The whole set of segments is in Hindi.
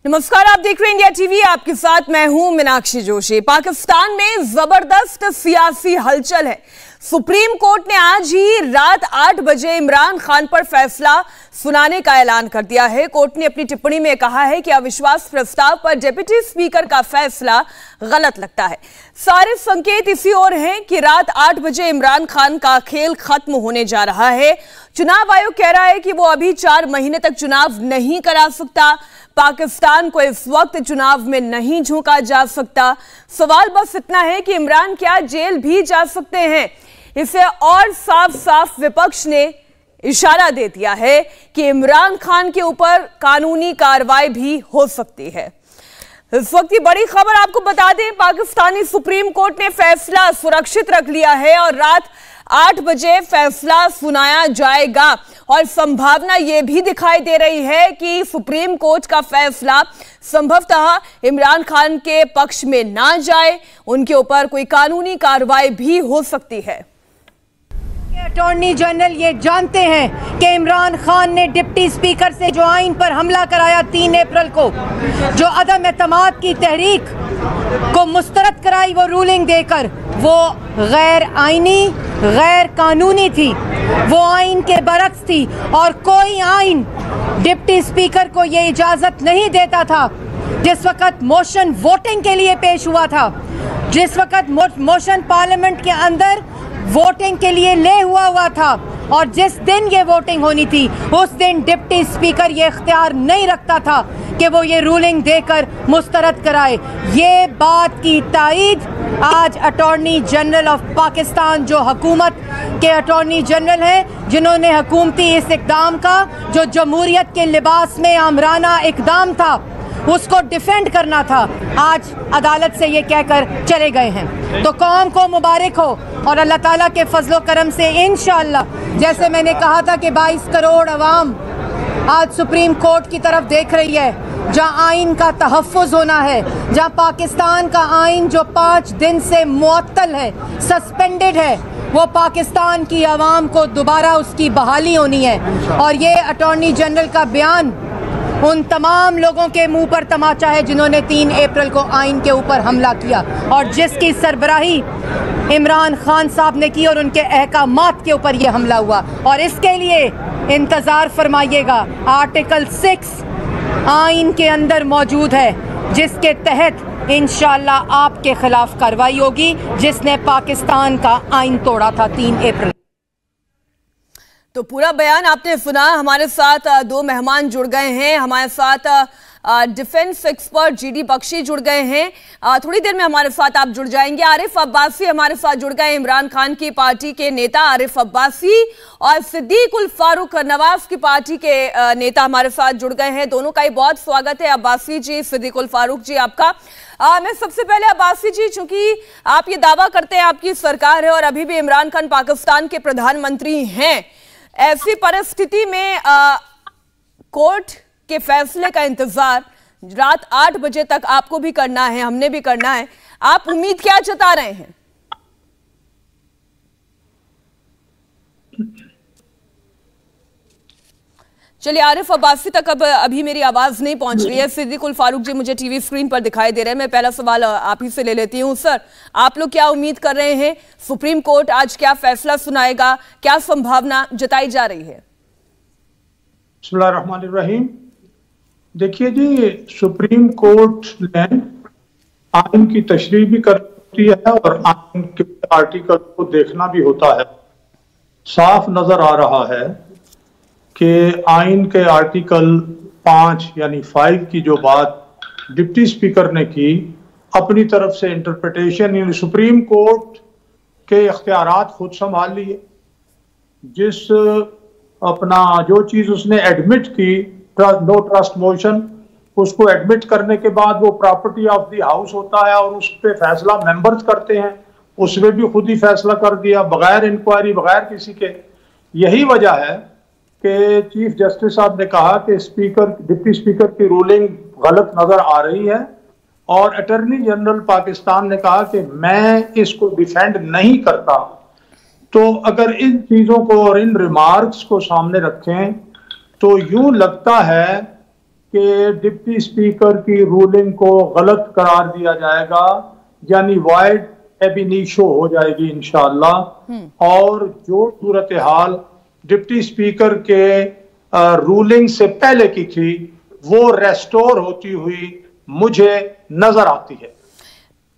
नमस्कार, आप देख रहे हैं इंडिया टीवी। आपके साथ मैं हूं मीनाक्षी जोशी। पाकिस्तान में जबरदस्त सियासी हलचल है। सुप्रीम कोर्ट ने आज ही रात 8 बजे इमरान खान पर फैसला सुनाने का ऐलान कर दिया है। कोर्ट ने अपनी टिप्पणी में कहा है कि अविश्वास प्रस्ताव पर डिप्टी स्पीकर का फैसला गलत लगता है। सारे संकेत इसी ओर हैं कि रात 8 बजे इमरान खान का खेल खत्म होने जा रहा है। चुनाव आयोग कह रहा है कि वो अभी 4 महीने तक चुनाव नहीं करा सकता। पाकिस्तान को इस वक्त चुनाव में नहीं झोंका जा सकता। सवाल बस इतना है कि इमरान क्या जेल भी जा सकते हैं। इसे और साफ साफ विपक्ष ने इशारा दे दिया है कि इमरान खान के ऊपर कानूनी कार्रवाई भी हो सकती है। इस वक्त की बड़ी खबर आपको बता दें, पाकिस्तानी सुप्रीम कोर्ट ने फैसला सुरक्षित रख लिया है और रात 8 बजे फैसला सुनाया जाएगा। और संभावना यह भी दिखाई दे रही है कि सुप्रीम कोर्ट का फैसला संभवतः इमरान खान के पक्ष में ना जाए, उनके ऊपर कोई कानूनी कार्रवाई भी हो सकती है। अटॉर्नी जनरल ये जानते हैं कि इमरान खान ने डिप्टी स्पीकर से जो आइन पर हमला कराया 3 अप्रैल को, जो अदम एतमाद की तहरीक को मुस्तरद कराई वो रूलिंग देकर, वो गैर आइनी, गैर कानूनी थी, वो आइन के बरक्स थी। और कोई आइन डिप्टी स्पीकर को ये इजाज़त नहीं देता था। जिस वक़्त मोशन वोटिंग के लिए पेश हुआ था, जिस वक़्त मोशन पार्लियामेंट के अंदर वोटिंग के लिए ले हुआ था, और जिस दिन ये वोटिंग होनी थी उस दिन डिप्टी स्पीकर ये इख्तियार नहीं रखता था कि वो ये रूलिंग देकर मुस्तरद कराए। ये बात की तायीद आज अटॉर्नी जनरल ऑफ पाकिस्तान, जो हुकूमत के अटॉर्नी जनरल हैं, जिन्होंने हुकूमती इस इक़दाम का, जो जमहूरियत के लिबास में आमराना इक़दाम था, उसको डिफेंड करना था, आज अदालत से ये कहकर चले गए हैं। तो कौम को मुबारक हो और अल्लाह ताला के फजलो करम से इंशाअल्लाह, जैसे मैंने कहा था कि 22 करोड़ अवाम आज सुप्रीम कोर्ट की तरफ देख रही है, जहां आइन का तहफ़्फ़ुज़ होना है, जहां पाकिस्तान का आइन जो 5 दिन से मुअत्तल है, सस्पेंडेड है, वो पाकिस्तान की आवाम को दोबारा उसकी बहाली होनी है। और ये अटॉर्नी जनरल का बयान उन तमाम लोगों के मुंह पर तमाचा है जिन्होंने 3 अप्रैल को आइन के ऊपर हमला किया और जिसकी सरबराही इमरान खान साहब ने की, और उनके अहकामात के ऊपर यह हमला हुआ। और इसके लिए इंतज़ार फरमाइएगा, आर्टिकल 6 आइन के अंदर मौजूद है, जिसके तहत इंशाअल्लाह आपके खिलाफ कार्रवाई होगी, जिसने पाकिस्तान का आइन तोड़ा था 3 अप्रैल। तो पूरा बयान आपने सुना। हमारे साथ 2 मेहमान जुड़ गए हैं। हमारे साथ डिफेंस एक्सपर्ट जीडी बख्शी जुड़ गए हैं। थोड़ी देर में हमारे साथ आप जुड़ जाएंगे। आरिफ अब्बासी हमारे साथ जुड़ गए, इमरान खान की पार्टी के नेता आरिफ अब्बासी, और सिद्दीक उल फारूक नवाज की पार्टी के नेता हमारे साथ जुड़ गए हैं। दोनों का ही बहुत स्वागत है, अब्बासी जी, सिद्दीक उल फारूक जी आपका। मैं सबसे पहले अब्बासी जी, चूंकि आप ये दावा करते हैं आपकी सरकार है और अभी भी इमरान खान पाकिस्तान के प्रधानमंत्री हैं, ऐसी परिस्थिति में कोर्ट के फैसले का इंतजार रात 8 बजे तक आपको भी करना है, हमने भी करना है। आप उम्मीद क्या जता रहे हैं? चलिए, आरिफ अब्बासी तक अब अभी मेरी आवाज नहीं पहुंच रही है। सिद्दीक उल फारूक जी मुझे टीवी स्क्रीन पर दिखाई दे रहे हैं। मैं पहला सवाल आप ही से ले लेती हूं। सर, आप लोग क्या उम्मीद कर रहे हैं? सुप्रीम कोर्ट आज क्या फैसला सुनाएगा? क्या संभावना जताई जा रही है? बिस्मिल्लाहिर्रहमानिर्रहीम। देखिए जी, सुप्रीम कोर्ट ने आइन की तशरीह भी करती है और आइन के आर्टिकल को देखना भी होता है। साफ नजर आ रहा है कि आइन के आर्टिकल 5 यानी 5 की जो बात डिप्टी स्पीकर ने की, अपनी तरफ से इंटरप्रिटेशन, यानी सुप्रीम कोर्ट के इख्तियारात खुद संभाल लिए। जिस अपना जो चीज उसने एडमिट की, नो ट्रस्ट मोशन, उसको एडमिट करने के बाद वो प्रॉपर्टी ऑफ द हाउस होता है और उस पर फैसला मेंबर्स करते हैं। उसमें भी खुद ही फैसला कर दिया, बगैर इंक्वायरी, बगैर किसी के। यही वजह है कि चीफ जस्टिस साहब ने कहा कि डिप्टी स्पीकर की रूलिंग गलत नजर आ रही है, और अटॉर्नी जनरल पाकिस्तान ने कहा कि मैं इसको डिफेंड नहीं करता। तो अगर इन चीजों को और इन रिमार्क्स को सामने रखें तो यूं लगता है कि डिप्टी स्पीकर की रूलिंग को गलत करार दिया जाएगा, यानी वाइड एबिनिशो हो जाएगी इंशाअल्लाह। और जो सूरत हाल डिप्टी स्पीकर के रूलिंग से पहले की थी वो रेस्टोर होती हुई मुझे नजर आती है।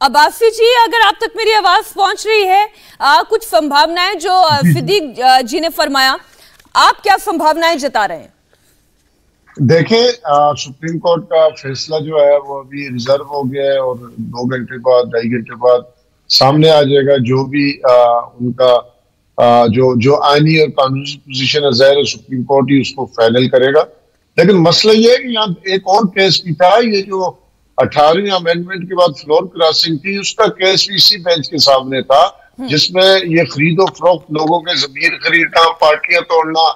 अब्बासी जी, अगर आप तक मेरी आवाज पहुंच रही है, कुछ संभावनाएं जो सिद्दीक जी ने फरमाया, आप क्या संभावनाएं जता रहे हैं? देखिए, सुप्रीम कोर्ट का फैसला जो है वो अभी रिजर्व हो गया है और 2 घंटे बाद 2.5 घंटे बाद सामने आ जाएगा। जो भी उनका जो आईनी और कानूनी पोजीशन है, ज़ाहिर सुप्रीम कोर्ट ही उसको फाइनल करेगा। लेकिन मसला ये है कि यहाँ एक और केस भी था, ये जो 18वीं अमेंडमेंट के बाद फ्लोर क्रॉसिंग थी, उसका केस भी इसी बेंच के सामने था, जिसमें ये खरीदो फरोख्त, लोगों के जमीर खरीदना, पार्टियां तोड़ना,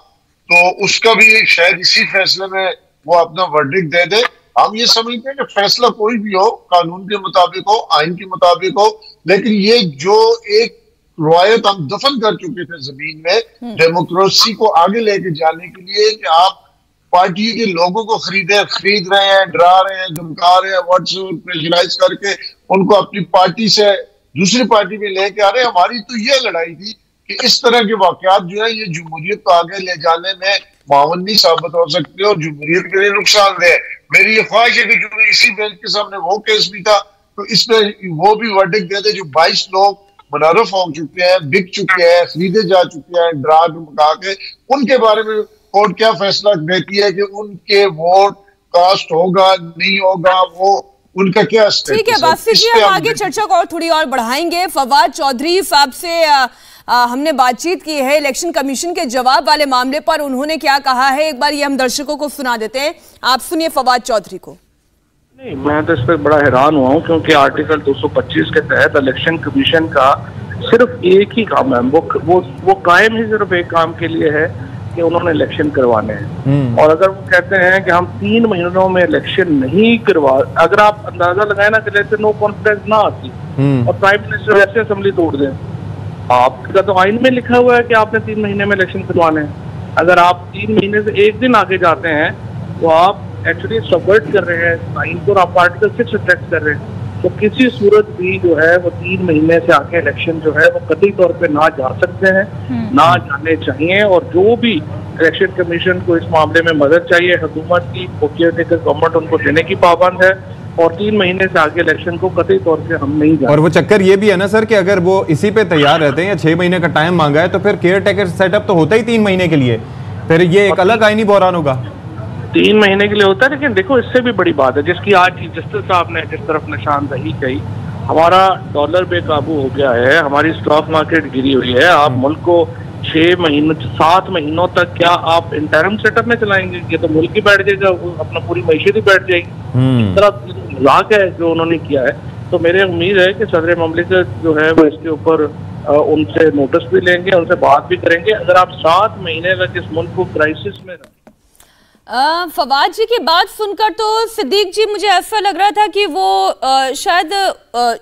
तो उसका भी शायद इसी फैसले में वो अपना वर्डिक्ट दे दे। हम ये समझते हैं कि फैसला कोई भी हो, कानून के मुताबिक हो, आइन के मुताबिक हो, लेकिन ये जो एक रवायत हम दफन कर चुके थे जमीन में, डेमोक्रेसी को आगे लेके जाने के लिए कि आप पार्टी के लोगों को खरीद रहे हैं, डरा रहे हैं, धमका रहे हैं, व्हाट्सएप प्रेशराइज करके उनको अपनी पार्टी से दूसरी पार्टी में लेके आ रहे हैं। हमारी तो ये लड़ाई थी कि इस तरह के वाकयात जो है ये जमहूरियत को आगे ले जाने में मावन नहीं साबित हो सकते और जमहूरियत के लिए नुकसानदेह। मेरी ये ख्वाहिश है कि जो इसी बेंच के सामने वो केस भी था, तो इसमें वो भी वर्डिक्ट दे दे। जो 22 लोग मुनर्रफ हो चुके हैं, बिक चुके हैं, खरीदे जा चुके हैं, डरा धमका के, उनके बारे में कोर्ट क्या फैसला देती है कि उनके वोट कास्ट होगा नहीं होगा, वो उनका क्या स्टेटस है। ठीक है बासी जी, हम आगे चर्चा को और थोड़ी और बढ़ाएंगे। फवाद चौधरी साहब से हमने बातचीत की है इलेक्शन कमीशन के जवाब वाले मामले पर, उन्होंने क्या कहा है एक बार ये हम दर्शकों को सुना देते हैं, आप सुनिए फवाद चौधरी को। नहीं, मैं तो इस पर बड़ा हैरान हुआ हूँ, क्योंकि आर्टिकल 225 के तहत इलेक्शन कमीशन का सिर्फ एक ही काम है, वो कायम ही सिर्फ एक काम के लिए है कि उन्होंने इलेक्शन करवाने हैं। और अगर वो कहते हैं कि हम 3 महीनों में इलेक्शन नहीं करवा, अगर आप अंदाजा लगाए ना कि जैसे नो कॉन्फिडेंस ना आती और प्राइम मिनिस्टर वैसे असेंबली तोड़ दें, आपका तो आइन में लिखा हुआ है कि आपने 3 महीने में इलेक्शन करवाने हैं। अगर आप 3 महीने से एक दिन आगे जाते हैं तो आप एक्चुअली सबवर्ट कर रहे हैं आइन को और आप आर्टिकल 6 अट्रैक्ट कर रहे हैं। तो किसी सूरत भी जो है वो 3 महीने से आगे इलेक्शन जो है वो कतई तौर पे ना जा सकते हैं, ना जाने चाहिए। और जो भी इलेक्शन कमीशन को इस मामले में मदद चाहिए, हुकूमत की केयरटेकर गवर्नमेंट उनको देने की पाबंद है और 3 महीने से आगे इलेक्शन को कतई तौर पे हम नहीं जाएंगे। और वो चक्कर ये भी है ना सर कि अगर वो इसी पे तैयार रहते हैं या 6 महीने का टाइम मांगा है तो फिर केयर टेकर सेटअप तो होता ही 3 महीने के लिए, फिर ये एक अलग आईनी बहरान होगा। 3 महीने के लिए होता है, लेकिन देखो इससे भी बड़ी बात है जिसकी आज चीफ जस्टिस साहब ने जिस तरफ निशानदही कही, हमारा डॉलर बेकाबू हो गया है, हमारी स्टॉक मार्केट गिरी हुई है। आप मुल्क को 6 महीनों 7 महीनों तक क्या आप इंटरम सेटअप में चलाएंगे? ये तो मुल्क ही बैठ जाएगा, अपना पूरी मैशियत ही बैठ जाएगी। इस तरह मजाक है जो उन्होंने किया है। तो मेरे उम्मीद है कि सदर ममलिकत जो है वो इसके ऊपर उनसे नोटिस भी लेंगे, उनसे बात भी करेंगे। अगर आप 7 महीने तक इस मुल्क को क्राइसिस में फवाद जी की बात सुनकर तो सिद्दीक जी मुझे ऐसा लग रहा था कि वो शायद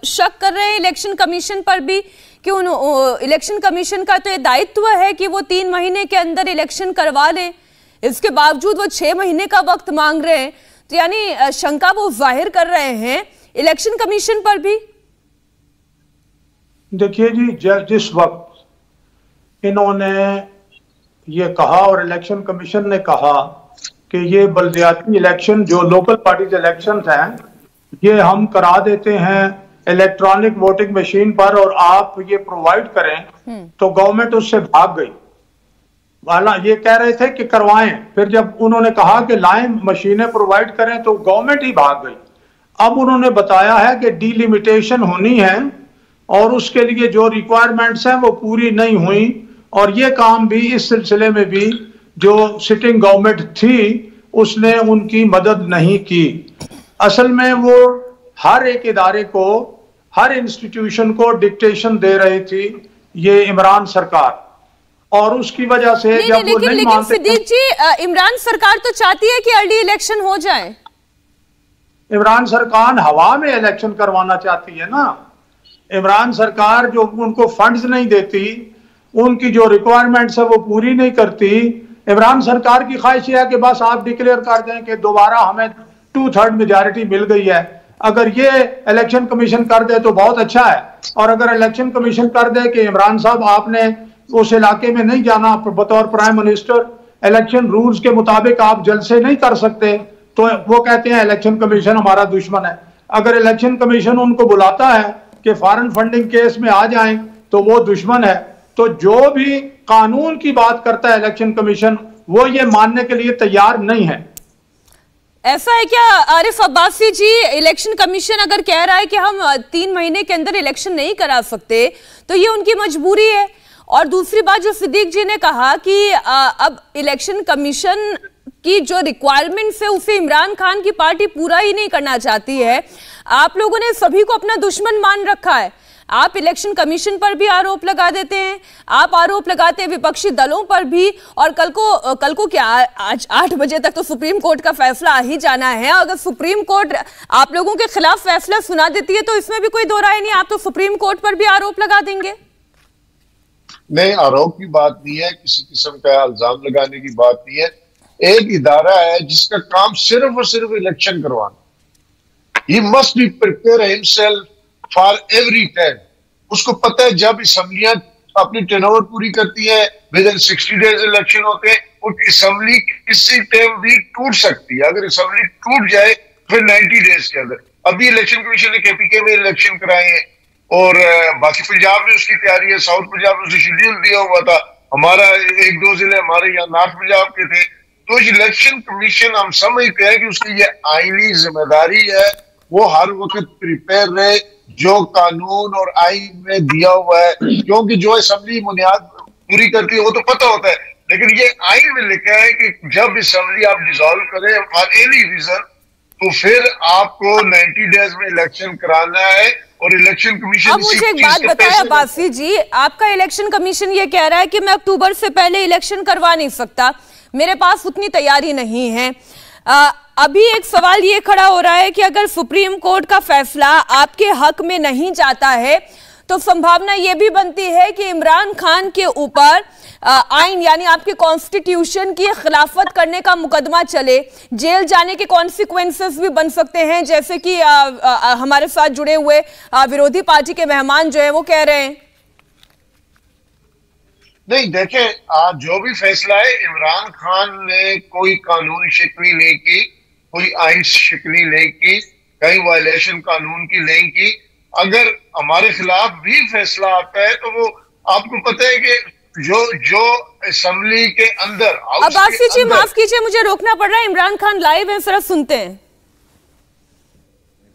शक कर रहे हैं इलेक्शन कमीशन पर भी कि इलेक्शन कमीशन का तो ये दायित्व है कि वो 3 महीने के अंदर इलेक्शन करवा ले, इसके बावजूद वो 6 महीने का वक्त मांग रहे हैं। तो यानी शंका वो जाहिर कर रहे हैं इलेक्शन कमीशन पर भी। देखिए जी, जिस वक्त इन्होंने ये कहा और इलेक्शन कमीशन ने कहा कि ये बल्दियाती इलेक्शन जो लोकल पार्टीज इलेक्शन हैं ये हम करा देते हैं इलेक्ट्रॉनिक वोटिंग मशीन पर और आप ये प्रोवाइड करें, तो गवर्नमेंट उससे भाग गई। वाला ये कह रहे थे कि करवाएं, फिर जब उन्होंने कहा कि लाएं मशीनें प्रोवाइड करें तो गवर्नमेंट ही भाग गई। अब उन्होंने बताया है कि डिलिमिटेशन होनी है और उसके लिए जो रिक्वायरमेंट्स हैं वो पूरी नहीं हुई, और ये काम भी इस सिलसिले में भी जो सिटिंग गवर्नमेंट थी उसने उनकी मदद नहीं की। असल में वो हर एक इदारे को, हर इंस्टीट्यूशन को डिक्टेशन दे रही थी ये इमरान सरकार, और उसकी वजह से जब वो नहीं मानते। सिद्दीक जी, इमरान सरकार तो चाहती है कि अर्ली इलेक्शन हो जाए। इमरान सरकार हवा में इलेक्शन करवाना चाहती है ना। इमरान सरकार जो उनको फंड्स नहीं देती, उनकी जो रिक्वायरमेंट्स है वो पूरी नहीं करती, इमरान सरकार की ख्वाहिश है कि बस आप डिक्लेयर कर दें कि दोबारा हमें 2/3 मेजॉरिटी मिल गई है। अगर ये इलेक्शन कमीशन कर दे तो बहुत अच्छा है, और अगर इलेक्शन कमीशन कर दे कि इमरान साहब आपने उस इलाके में नहीं जाना बतौर प्राइम मिनिस्टर, इलेक्शन रूल्स के मुताबिक आप जलसे नहीं कर सकते, तो वो कहते हैं इलेक्शन कमीशन हमारा दुश्मन है। अगर इलेक्शन कमीशन उनको बुलाता है कि फॉरेन फंडिंग केस में आ जाएं तो वो दुश्मन है। तो जो भी कानून की बात करता है इलेक्शन कमीशन, वो ये मानने के लिए तैयार नहीं है। ऐसा है क्या आरिफ अब्बासी जी, इलेक्शन कमीशन अगर कह रहा है कि हम 3 महीने के अंदर इलेक्शन नहीं करा सकते तो ये उनकी मजबूरी है? और दूसरी बात जो सिद्दीक जी ने कहा कि अब इलेक्शन कमीशन की जो रिक्वायरमेंट्स है उसे इमरान खान की पार्टी पूरा ही नहीं करना चाहती है। आप लोगों ने सभी को अपना दुश्मन मान रखा है। आप इलेक्शन कमीशन पर भी आरोप लगा देते हैं, आप आरोप लगाते हैं विपक्षी दलों पर भी, और कल को क्या, आज 8 बजे तक तो सुप्रीम कोर्ट का फैसला आ ही जाना है। अगर सुप्रीम कोर्ट आप लोगों के खिलाफ फैसला सुना देती है तो इसमें भी कोई दो राय नहीं, आप तो सुप्रीम कोर्ट पर भी आरोप लगा देंगे। नहीं, आरोप की बात नहीं है, किसी किस्म का इल्जाम लगाने की बात नहीं है। एक इदारा है जिसका काम सिर्फ और सिर्फ इलेक्शन करवाना। He must be prepare himself for every time. उसको पता है जब असम्बलियां अपनी टर्नओवर पूरी करती है, विद इन 60 डेज इलेक्शन होते हैं, और असम्बली किसी टाइम भी टूट सकती है। अगर असम्बली टूट जाए फिर 90 डेज के अंदर, अभी इलेक्शन कमीशन ने केपीके में इलेक्शन कराए हैं, और बाकी पंजाब में उसकी तैयारी है, साउथ पंजाब में उसे शेड्यूल दिया हुआ था। हमारा 1-2 जिले हमारे यहाँ नॉर्थ पंजाब के थे। तो इलेक्शन कमीशन हम समझते हैं कि उसकी ये आईनी जिम्मेदारी है, वो हर वक्त प्रिपेयर रहे जो कानून और आईन में दिया हुआ है, क्योंकि जो असेंबली बुनियाद पूरी करती है वो तो पता होता है, लेकिन ये आईन में लिखा है कि जब असेंबली आप डिसॉल्व करें फॉर एनी रीजन तो फिर आपको 90 डेज में इलेक्शन कराना है। और इलेक्शन कमीशन, अब मुझे एक बात बताया अब्बासी जी, आपका इलेक्शन कमीशन ये कह रहा है कि मैं अक्टूबर से पहले इलेक्शन करवा नहीं सकता, मेरे पास उतनी तैयारी नहीं है। अभी एक सवाल ये खड़ा हो रहा है कि अगर सुप्रीम कोर्ट का फैसला आपके हक में नहीं जाता है तो संभावना ये भी बनती है कि इमरान खान के ऊपर आइन यानी आपके कॉन्स्टिट्यूशन की खिलाफत करने का मुकदमा चले, जेल जाने के कॉन्सिक्वेंसेस भी बन सकते हैं, जैसे कि हमारे साथ जुड़े हुए विरोधी पार्टी के मेहमान जो है वो कह रहे हैं। नहीं, देखें, जो भी फैसला है, इमरान खान ने कोई कानूनी शिकनी नहीं की, कोई आइन शिकनी नहीं की, कहीं वायलेशन कानून की नहीं की। अगर हमारे खिलाफ भी फैसला आता है तो वो आपको पता है कि जो असेंबली के अंदर, अब्बासी जी माफ कीजिए, मुझे रोकना पड़ रहा है, इमरान खान लाइव है, जरा सुनते हैं।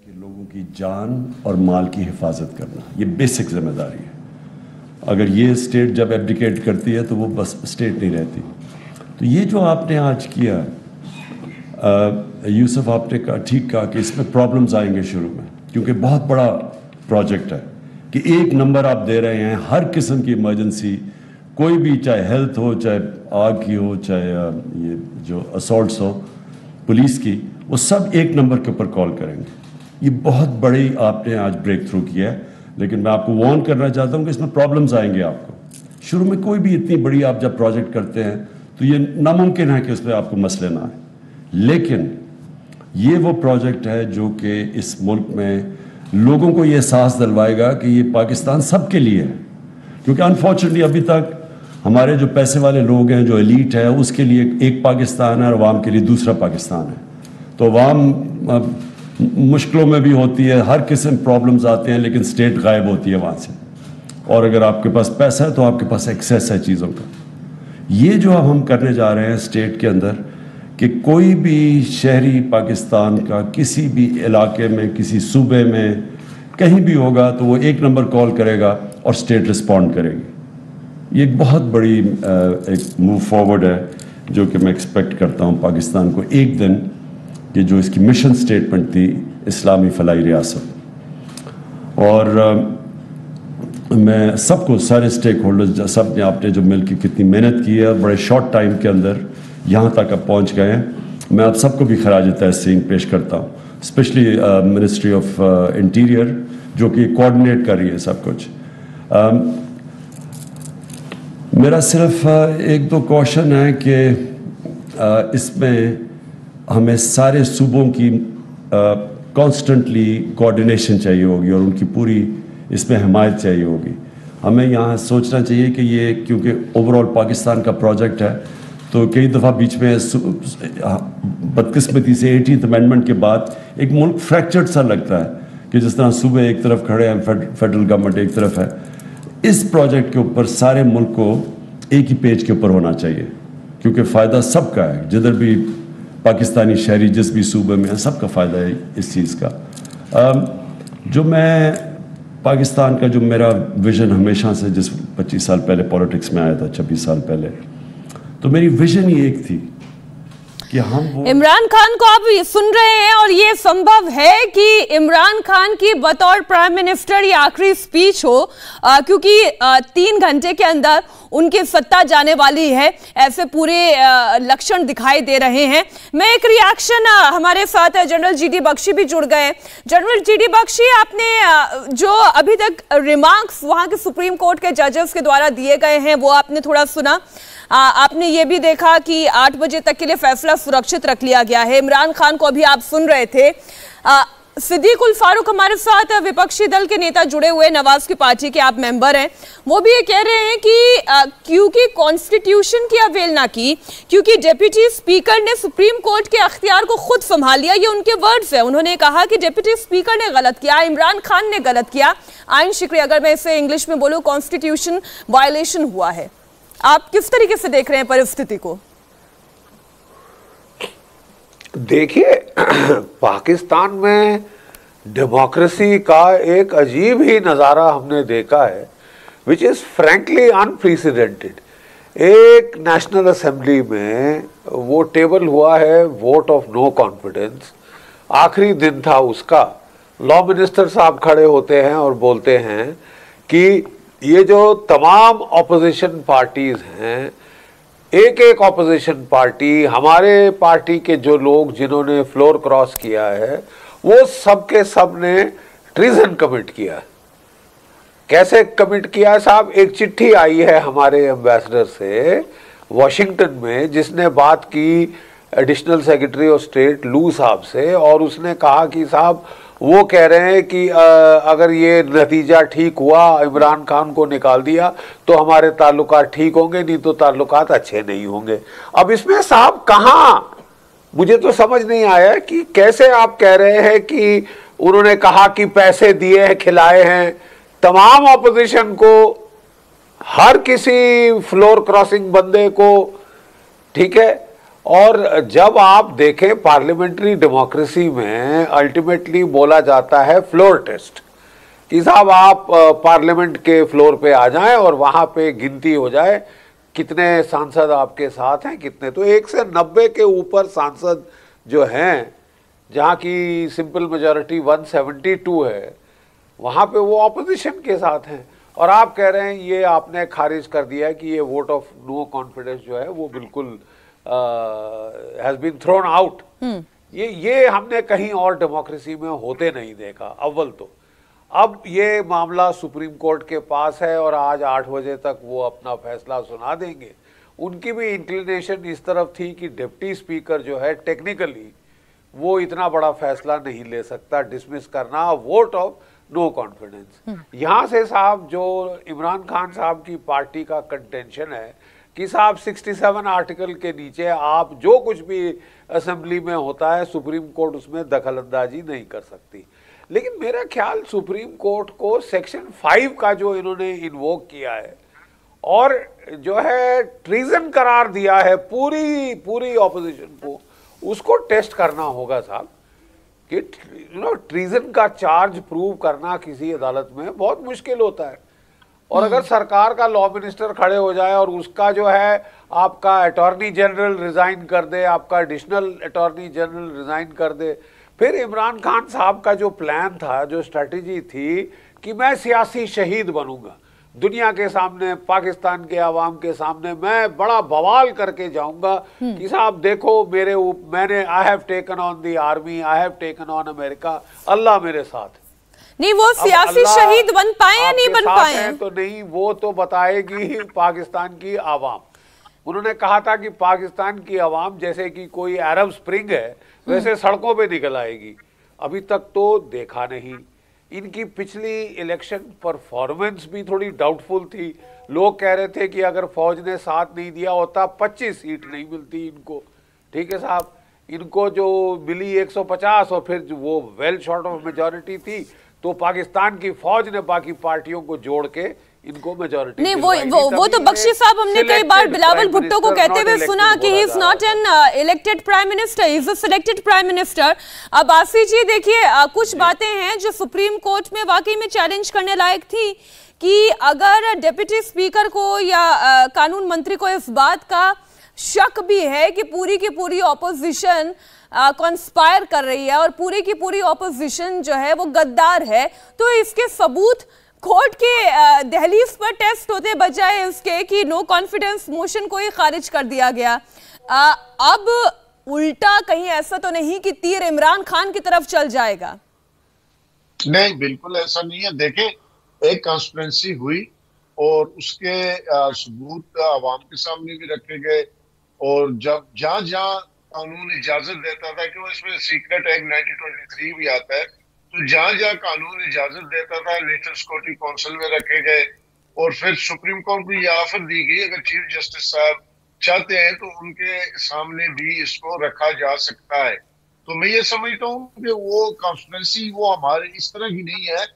कि लोगों की जान और माल की हिफाजत करना ये बेसिक जिम्मेदारी है। अगर ये स्टेट जब एब्डिकेट करती है तो वो बस स्टेट नहीं रहती। तो ये जो आपने आज किया, यूसुफ आपने कहा, ठीक कहा कि इसमें प्रॉब्लम्स आएंगे शुरू में, क्योंकि बहुत बड़ा प्रोजेक्ट है कि एक नंबर आप दे रहे हैं हर किस्म की इमरजेंसी, कोई भी, चाहे हेल्थ हो, चाहे आग की हो, चाहे ये जो असॉल्ट्स हो पुलिस की, वो सब एक नंबर के ऊपर कॉल करेंगे। ये बहुत बड़ी आपने आज ब्रेक थ्रू किया है, लेकिन मैं आपको वार्न करना चाहता हूँ कि इसमें प्रॉब्लम्स आएंगे आपको। शुरू में कोई भी इतनी बड़ी आप जब प्रोजेक्ट करते हैं तो ये नामुमकिन है कि उसमें आपको मसले ना आए, लेकिन ये वो प्रोजेक्ट है जो कि इस मुल्क में लोगों को ये एहसास दिलवाएगा कि ये पाकिस्तान सबके लिए है। क्योंकि अनफॉर्चुनेटली अभी तक हमारे जो पैसे वाले लोग हैं, जो एलीट है, उसके लिए एक पाकिस्तान है और अवाम के लिए दूसरा पाकिस्तान है। तो अवाम मुश्किलों में भी होती है, हर किस्म प्रॉब्लम्स आते हैं, लेकिन स्टेट गायब होती है वहाँ से। और अगर आपके पास पैसा है तो आपके पास एक्सेस है चीज़ों का। ये जो अब हम करने जा रहे हैं स्टेट के अंदर, कि कोई भी शहरी पाकिस्तान का किसी भी इलाके में, किसी सूबे में, कहीं भी होगा तो वो एक नंबर कॉल करेगा और स्टेट रिस्पॉन्ड करेगी। ये एक बहुत बड़ी एक मूव फॉरवर्ड है जो कि मैं एक्सपेक्ट करता हूँ पाकिस्तान को एक दिन, कि जो इसकी मिशन स्टेटमेंट थी इस्लामी फलाई रियासत। और मैं सबको, सारे स्टेक होल्डर्स, सब ने आपने जो मिल के कितनी मेहनत की है, बड़े शॉर्ट टाइम के अंदर यहाँ तक अब पहुँच गए हैं। मैं आप सबको भी खराज तहसीन पेश करता हूँ, स्पेशली मिनिस्ट्री ऑफ इंटीरियर जो कि कोऑर्डिनेट कर रही है सब कुछ। मेरा सिर्फ एक दो क्वेश्चन है कि इसमें हमें सारे सूबों की कॉन्स्टेंटली कोऑर्डिनेशन चाहिए होगी और उनकी पूरी इसमें हिमायत चाहिए होगी। हमें यहाँ सोचना चाहिए कि ये क्योंकि ओवरऑल पाकिस्तान का प्रोजेक्ट है, तो कई दफ़ा बीच में बदकिस्मती से 18th अमेंडमेंट के बाद एक मुल्क फ्रैक्चर्ड सा लगता है कि जिस तरह सूबे एक तरफ खड़े हैं, फेडरल गवर्नमेंट एक तरफ है। इस प्रोजेक्ट के ऊपर सारे मुल्क को एक ही पेज के ऊपर होना चाहिए, क्योंकि फ़ायदा सबका है। जिधर भी पाकिस्तानी शहरी जिस भी सूबे में है, सबका फ़ायदा है इस चीज़ का। जो मैं पाकिस्तान का जो मेरा विज़न हमेशा से, जिस 25 साल पहले पॉलिटिक्स में आया था, 26 साल पहले, तो मेरी विज़न ही एक थी कि हम इमरान खान को आप सुन रहे हैं और ये संभव है कि इमरान खान की बतौर प्राइम मिनिस्टर ये आखिरी स्पीच हो, क्योंकि 3 घंटे के अंदर उनकी सत्ता जाने वाली है, ऐसे पूरे लक्षण दिखाई दे रहे हैं। मैं एक रिएक्शन, हमारे साथ जनरल जीडी बख्शी भी जुड़ गए। जनरल जीडी बख्शी, आपने जो अभी तक रिमार्क्स वहां के सुप्रीम कोर्ट के जजेस के द्वारा दिए गए हैं वो आपने थोड़ा सुना। आपने ये भी देखा कि 8 बजे तक के लिए फैसला सुरक्षित रख लिया गया है। इमरान खान को अभी आप सुन रहे थे। सिद्दीक उल फारूक हमारे साथ विपक्षी दल के नेता जुड़े हुए, नवाज की पार्टी के आप मेंबर हैं, वो भी ये कह रहे हैं कि क्योंकि कॉन्स्टिट्यूशन की अवहेलना की, क्योंकि डिप्टी स्पीकर ने सुप्रीम कोर्ट के अख्तियार को खुद संभाल लिया। ये उनके वर्ड्स हैं। उन्होंने कहा कि डिप्टी स्पीकर ने गलत किया, इमरान खान ने गलत किया, आइन शिकरी, अगर मैं इसे इंग्लिश में बोलूं, कॉन्स्टिट्यूशन वायलेशन हुआ है। आप किस तरीके से देख रहे हैं परिस्थिति को? देखिए, पाकिस्तान में डेमोक्रेसी का एक अजीब ही नज़ारा हमने देखा है, विच इज़ फ्रैंकली अनप्रेसिडेंटेड। एक नेशनल असेंबली में वो टेबल हुआ है वोट ऑफ नो कॉन्फिडेंस, आखिरी दिन था उसका। लॉ मिनिस्टर साहब खड़े होते हैं और बोलते हैं कि ये जो तमाम ऑपोजिशन पार्टीज हैं, एक एक ऑपोजिशन पार्टी, हमारे पार्टी के जो लोग जिन्होंने फ्लोर क्रॉस किया है, वो सब के सब ने ट्रीजन कमिट किया। कैसे कमिट किया है साहब? एक चिट्ठी आई है हमारे एम्बेसडर से वॉशिंगटन में, जिसने बात की एडिशनल सेक्रेटरी ऑफ स्टेट लू साहब से, और उसने कहा कि साहब वो कह रहे हैं कि अगर ये नतीजा ठीक हुआ, इमरान खान को निकाल दिया, तो हमारे ताल्लुकात ठीक होंगे, नहीं तो ताल्लुकात अच्छे नहीं होंगे। अब इसमें साहब कहाँ, मुझे तो समझ नहीं आया कि कैसे आप कह रहे हैं कि उन्होंने कहा कि पैसे दिए हैं, खिलाए हैं तमाम ऑपोजिशन को, हर किसी फ्लोर क्रॉसिंग बंदे को, ठीक है। और जब आप देखें पार्लियामेंट्री डेमोक्रेसी में अल्टीमेटली बोला जाता है फ्लोर टेस्ट, कि साहब आप पार्लियामेंट के फ्लोर पे आ जाएं और वहां पे गिनती हो जाए कितने सांसद आपके साथ हैं, कितने। तो 1 से 90 के ऊपर सांसद जो हैं, जहां की सिंपल मेजॉरिटी 172 है, वहां पे वो ऑपोजिशन के साथ हैं। और आप कह रहे हैं, ये आपने खारिज कर दिया है कि ये वोट ऑफ नो कॉन्फिडेंस जो है वो बिल्कुल has been thrown out। ये हमने कहीं और डेमोक्रेसी में होते नहीं देखा। अव्वल तो अब ये मामला सुप्रीम कोर्ट के पास है और आज 8 बजे तक वो अपना फैसला सुना देंगे। उनकी भी इंक्लिनेशन इस तरफ थी कि डिप्टी स्पीकर जो है टेक्निकली वो इतना बड़ा फैसला नहीं ले सकता, डिसमिस करना वोट ऑफ नो कॉन्फिडेंस। यहाँ से साहब जो इमरान खान साहब की पार्टी का कंटेंशन है कि साहब 67 आर्टिकल के नीचे आप जो कुछ भी असेंबली में होता है, सुप्रीम कोर्ट उसमें दखलंदाजी नहीं कर सकती। लेकिन मेरा ख्याल सुप्रीम कोर्ट को सेक्शन 5 का जो इन्होंने इन्वोक किया है और जो है ट्रीजन करार दिया है पूरी ऑपोजिशन को, उसको टेस्ट करना होगा साहब। कि ट्रीजन का चार्ज प्रूव करना किसी अदालत में बहुत मुश्किल होता है। और अगर सरकार का लॉ मिनिस्टर खड़े हो जाए और उसका जो है आपका अटॉर्नी जनरल रिजाइन कर दे, आपका एडिशनल अटॉर्नी जनरल रिजाइन कर दे, फिर इमरान खान साहब का जो प्लान था, जो स्ट्रेटजी थी कि मैं सियासी शहीद बनूंगा, दुनिया के सामने, पाकिस्तान के आवाम के सामने मैं बड़ा बवाल करके जाऊंगा कि साहब देखो मैंने I have taken on the army, I have taken on America, Allah मेरे साथ। नहीं वो सियासी शहीद बन पाए या नहीं बन पाए तो नहीं, वो तो बताएगी पाकिस्तान की आवाम। उन्होंने कहा था कि पाकिस्तान की आवाम जैसे कि कोई अरब स्प्रिंग है वैसे सड़कों पे निकल आएगी। अभी तक तो देखा नहीं। इनकी पिछली इलेक्शन परफॉर्मेंस भी थोड़ी डाउटफुल थी। लोग कह रहे थे कि अगर फौज ने साथ नहीं दिया होता 25 सीट नहीं मिलती इनको। ठीक है साहब, इनको जो मिली 150 और फिर वो वेल शॉर्ट ऑफ मेजॉरिटी थी, तो पाकिस्तान की फौज ने बाकी पार्टियों को जोड़ के इनको मेजॉरिटी नहीं। वो तो बख्शी साहब हमने कई बार बिलावल भुट्टो को कहते हुए सुना कि he is not an elected prime minister, he is a selected prime minister. अब आसिफ जी देखिए, कुछ बातें हैं जो सुप्रीम कोर्ट में वाकई में चैलेंज करने लायक थी कि अगर डिप्टी स्पीकर को या कानून मंत्री को इस बात का शक भी है कि पूरी की पूरी ऑपोजिशन कॉन्स्पायर कर रही है और पूरी की पूरी ऑपोजिशन जो है वो गद्दार है, तो इसके सबूत कोर्ट के दहलीज पर टेस्ट होते बजाय इसके कि नो कॉन्फिडेंस मोशन को ही खारिज कर दिया गया। अब उल्टा कहीं ऐसा तो नहीं कि तीर इमरान खान की तरफ चल जाएगा? नहीं, बिल्कुल ऐसा नहीं है। देखें, एक कॉन्स्टिट्यूंसी हुई और उसके सबूत आवाम के सामने भी रखे गए, और जब जहां जहां कानून इजाजत देता था कि वो इसमें सीक्रेट एक्ट 1923 भी आता है, तो जहां जहां कानून इजाजत देता था नेशनल सिक्योरिटी काउंसिल में रखे गए, और फिर सुप्रीम कोर्ट को यह ऑफर दी गई अगर चीफ जस्टिस साहब चाहते हैं तो उनके सामने भी इसको रखा जा सकता है। तो मैं ये समझता हूँ कि वो कॉन्स्टिट्यूंसी वो हमारे इस तरह की नहीं है।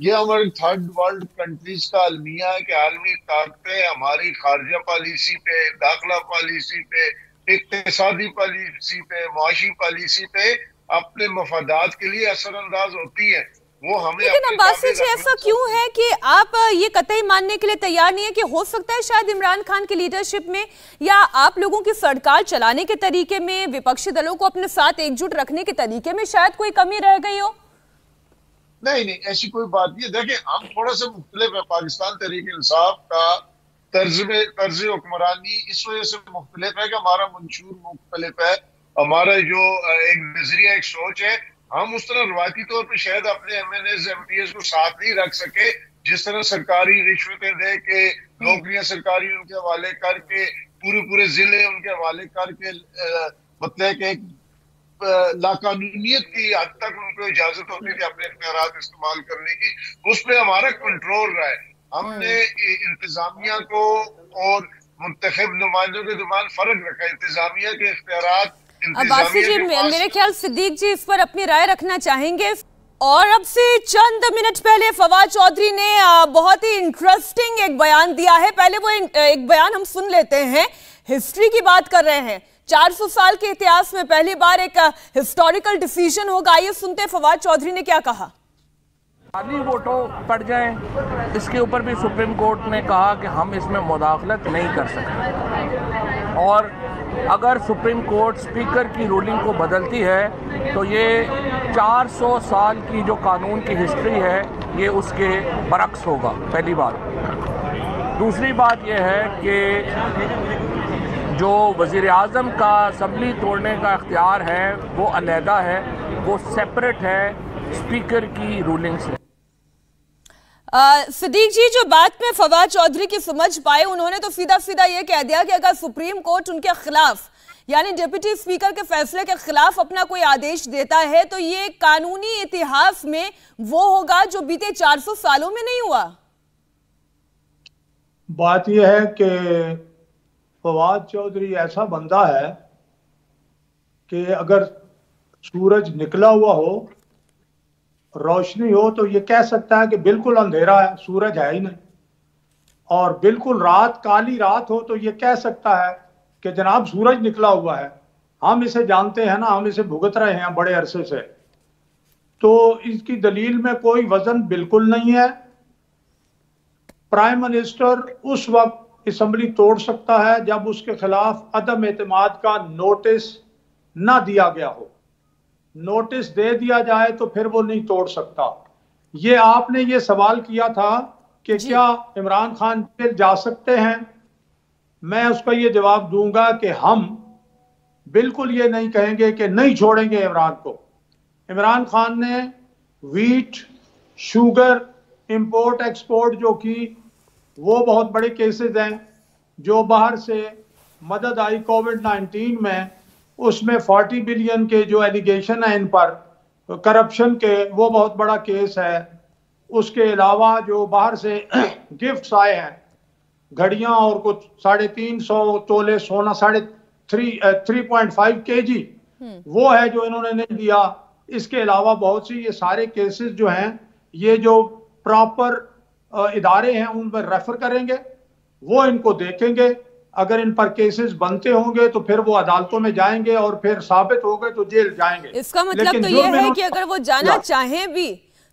ये हमारे थर्ड वर्ल्ड कंट्रीज का अलमिया है कि आलमी ताकतें हमारी खारजा पॉलिसी पे, दाखिला पॉलिसी पे, इक्तिसादी पॉलिसी पे, मुआशी पॉलिसी पे अपने मफादात के लिए असरअंदाज होती है। वो हमें, लेकिन अब्बासी जी ऐसा क्यों है कि आप ये कतई मानने के लिए तैयार नहीं है कि हो सकता है शायद इमरान खान की लीडरशिप में या आप लोगों की सरकार चलाने के तरीके में, विपक्षी दलों को अपने साथ एकजुट रखने के तरीके में शायद कोई कमी रह गई हो? नहीं नहीं, ऐसी कोई बात नहीं है। देखिए, हम थोड़ा सा मुख्तलिफ है। पाकिस्तान तहरीक इंसाफ का तर्ज हुक्मरानी इस वजह से मुख्तलिफ है कि हमारा मंशूर मुख्तलिफ है, हमारा जो एक नजरिया, एक सोच है। हम उस तरह रवायती तौर पर शायद अपने MNAs MPs को साथ नहीं रख सके, जिस तरह सरकारी रिश्वतें दे के, नौकरियां सरकारी उनके हवाले करके, पूरे जिले उनके हवाले करके, मतलब कि एक लाकानूनियत की हद तक उनको इजाजत होती थी अपने इख्तियारात इस्तेमाल करने की, उस पर हमारा कंट्रोल रहा है। हमने इंतजामिया को और मुंतखब नुमाइंदों के दरमियान फर्क रखा। इंतजामिया के इख्तियारात, अब्बासी जी मेरे ख्याल सिद्दीक जी इस पर अपनी राय रखना चाहेंगे। और अब से चंद मिनट पहले फवाद चौधरी ने बहुत ही इंटरेस्टिंग एक बयान दिया है। पहले वो एक बयान हम सुन लेते हैं। हिस्ट्री की बात कर रहे हैं, 400 साल के इतिहास में पहली बार एक हिस्टोरिकल डिसीजन होगा। आइए सुनते हैं फवाद चौधरी ने क्या कहा। खाली वोटों पड़ जाएं, इसके ऊपर भी सुप्रीम कोर्ट ने कहा कि हम इसमें मुदाखलत नहीं कर सकते, और अगर सुप्रीम कोर्ट स्पीकर की रूलिंग को बदलती है तो ये 400 साल की जो कानून की हिस्ट्री है ये उसके बरक्स होगा, पहली बात। दूसरी बात यह है कि जो वज़ीर आज़म का असम्बली तोड़ने का इख्तियार है वो अलहदा है, वो सेपरेट है स्पीकर की रूलिंग से। सिद्दीक जी, जो बात में फवाद चौधरी की समझ पाए, उन्होंने तो सीधा सीधा ये कह दिया कि अगर सुप्रीम कोर्ट उनके खिलाफ यानी डिप्टी स्पीकर के फैसले के खिलाफ अपना कोई आदेश देता है तो ये कानूनी इतिहास में वो होगा जो बीते 400 सालों में नहीं हुआ। बात यह है कि फवाद चौधरी ऐसा बंदा है कि अगर सूरज निकला हुआ हो, रोशनी हो, तो ये कह सकता है कि बिल्कुल अंधेरा है, सूरज है ही नहीं, और बिल्कुल रात, काली रात हो तो ये कह सकता है कि जनाब सूरज निकला हुआ है। हम इसे जानते हैं ना, हम इसे भुगत रहे हैं बड़े अरसे से, तो इसकी दलील में कोई वजन बिल्कुल नहीं है। प्राइम मिनिस्टर उस वक्त असेंबली तोड़ सकता है जब उसके खिलाफ अदम एतमाद का नोटिस ना दिया गया हो। नोटिस दे दिया जाए तो फिर वो नहीं तोड़ सकता। ये आपने ये सवाल किया था कि क्या इमरान खान जेल जा सकते हैं, मैं उसका ये जवाब दूंगा कि हम बिल्कुल ये नहीं कहेंगे कि नहीं छोड़ेंगे इमरान को। इमरान खान ने वीट, शुगर इंपोर्ट एक्सपोर्ट जो की, वो बहुत बड़े केसेस हैं। जो बाहर से मदद आई कोविड-19 में, उसमें 40 बिलियन के जो एलिगेशन है इन पर करप्शन के, वो बहुत बड़ा केस है। उसके अलावा जो बाहर से गिफ्ट्स आए हैं, घड़ियां और कुछ 350 तोले सोना, 3.5 kg, वो है जो इन्होंने नहीं दिया। इसके अलावा बहुत सी ये सारे केसेस जो हैं, ये जो प्रॉपर इदारे हैं उन पर रेफर करेंगे, वो इनको देखेंगे। अगर इन पर केसेस बनते होंगे तो फिर वो अदालतों में जाएंगे और फिर साबित हो गए तो जेल जाएंगे। इसका मतलब तो ये है कि अगर वो जाना चाहें भी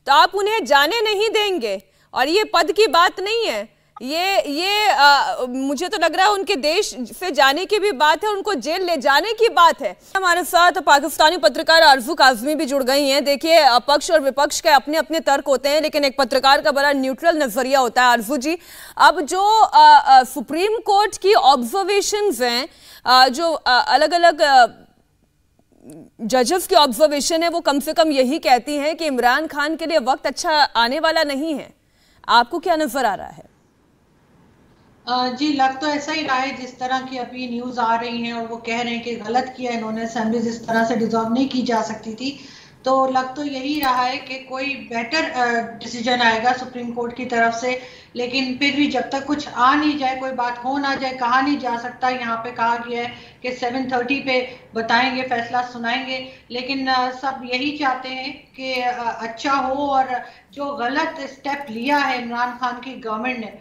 तो आप उन्हें जाने नहीं देंगे, और ये पद की बात नहीं है, ये मुझे तो लग रहा है उनके देश से जाने की भी बात है, उनको जेल ले जाने की बात है। हमारे साथ पाकिस्तानी पत्रकार आरजू काजमी भी जुड़ गई हैं। देखिए, पक्ष और विपक्ष के अपने अपने तर्क होते हैं, लेकिन एक पत्रकार का बड़ा न्यूट्रल नजरिया होता है। आरजू जी, अब जो सुप्रीम कोर्ट की ऑब्जर्वेशंस हैं, जो अलग अलग जजेस की ऑब्जर्वेशन है, वो कम से कम यही कहती हैं कि इमरान खान के लिए वक्त अच्छा आने वाला नहीं है। आपको क्या नजर आ रहा है? जी, लग तो ऐसा ही रहा है जिस तरह की अभी न्यूज आ रही हैं, और वो कह रहे हैं कि गलत किया इन्होंने, असेंबली जिस तरह से डिसॉल्व नहीं की जा सकती थी। तो लग तो यही रहा है कि कोई बेटर डिसीजन आएगा सुप्रीम कोर्ट की तरफ से, लेकिन फिर भी जब तक कुछ आ नहीं जाए, कोई बात हो ना जाए, कहा नहीं जा सकता। यहाँ पे कहा गया है कि 7:30 पे बताएंगे, फैसला सुनाएंगे, लेकिन सब यही चाहते हैं कि अच्छा हो, और जो गलत स्टेप लिया है इमरान खान की गवर्नमेंट ने,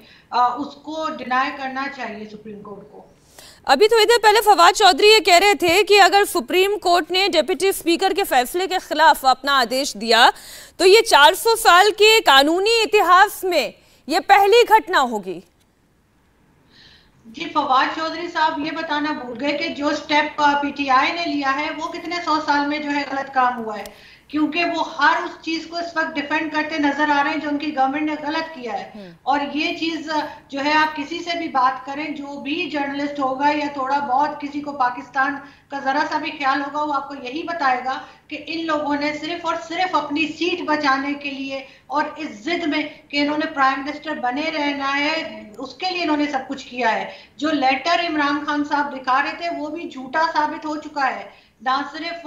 उसको डिनाई करना चाहिए सुप्रीम कोर्ट को। अभी थोड़ी देर पहले फवाद चौधरी ये कह रहे थे कि अगर सुप्रीम कोर्ट ने डिप्टी स्पीकर के फैसले के खिलाफ अपना आदेश दिया तो ये 400 साल के कानूनी इतिहास में ये पहली घटना होगी। जी, फवाद चौधरी साहब ये बताना भूल गए कि जो स्टेप पीटीआई ने लिया है वो कितने 100 साल में जो है गलत काम हुआ है, क्योंकि वो हर उस चीज को इस वक्त डिफेंड करते नजर आ रहे हैं जो उनकी गवर्नमेंट ने गलत किया है। और ये चीज जो है, आप किसी से भी बात करें, जो भी जर्नलिस्ट होगा या थोड़ा बहुत किसी को पाकिस्तान का जरा सा भी ख्याल होगा, वो आपको यही बताएगा कि इन लोगों ने सिर्फ और सिर्फ अपनी सीट बचाने के लिए और इस जिद में कि इन्होंने प्राइम मिनिस्टर बने रहना है, उसके लिए इन्होंने सब कुछ किया है। जो लेटर इमरान खान साहब दिखा रहे थे वो भी झूठा साबित हो चुका है, ना सिर्फ